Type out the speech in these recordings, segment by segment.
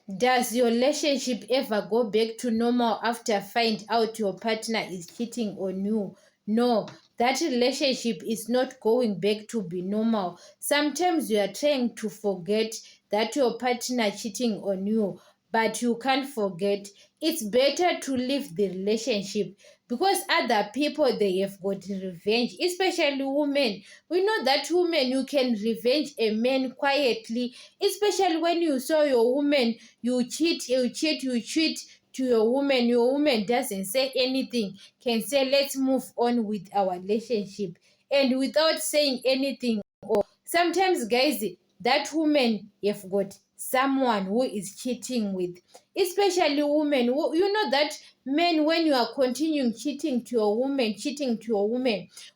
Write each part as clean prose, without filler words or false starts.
Does your relationship ever go back to normal after find out your partner is cheating on you? No, that relationship is not going back to be normal. Sometimes you are trying to forget that your partner cheating on you, but you can't forget. It's better to leave the relationship because other people they have got revenge, especially women. We know that women you can revenge a man quietly, especially when you saw your woman, you cheat to your woman doesn't say anything, can say let's move on with our relationship, and without saying anything. Sometimes, guys, that woman you've got someone who is cheating with, especially women. You know that men, when you are continuing cheating to a woman,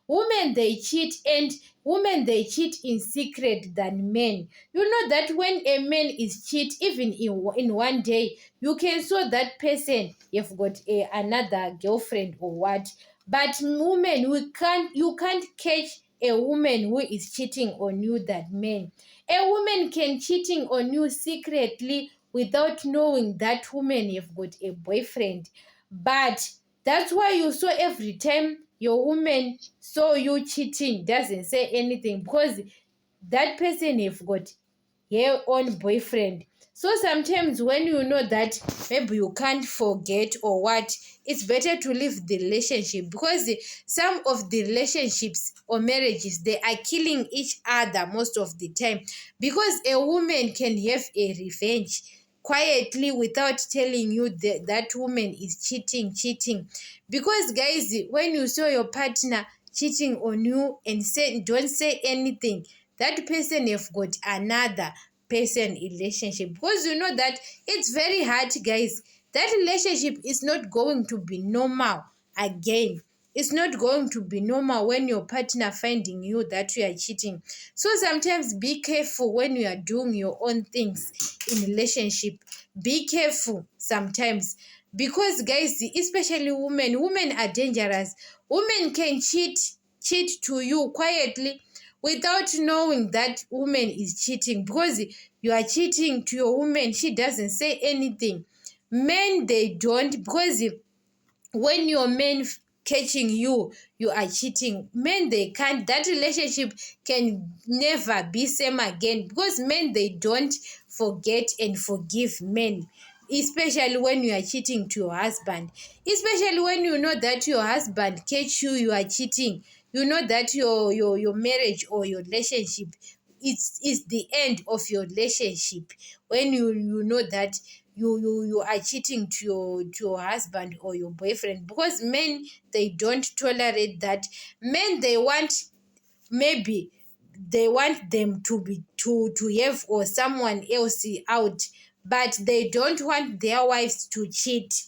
women they cheat, and women they cheat in secret than men. You know that when a man is cheat, even in one day, you can saw that person you've got another girlfriend or what. But women, you can't catch a woman who is cheating on you that man. A woman can cheating on you secretly without knowing that woman you've got a boyfriend. But that's why you saw every time your woman saw you cheating doesn't say anything, because that person have got her own boyfriend. So sometimes when you know that maybe you can't forget or what, it's better to leave the relationship, because some of the relationships or marriages they are killing each other most of the time, because a woman can have a revenge quietly without telling you that that woman is cheating. Because guys, when you saw your partner cheating on you and say don't say anything, that person have got another person in relationship, because you know that it's very hard, guys. That relationship is not going to be normal again. It's not going to be normal when your partner finding you that you are cheating. So sometimes be careful when you are doing your own things in relationship. Be careful sometimes, because guys, especially women are dangerous. Women can cheat to you quietly without knowing that woman is cheating, because you are cheating to your woman, she doesn't say anything. Men they don't, because when your men catching you, you are cheating, men they can't, that relationship can never be same again, because men they don't forget and forgive men, especially when you are cheating to your husband, especially when you know that your husband catch you, you are cheating. You know that your marriage or your relationship is the end of your relationship, when you know that you are cheating to your husband or your boyfriend, because men they don't tolerate that. Men they want, maybe they want them to be to have or someone else out, but they don't want their wives to cheat.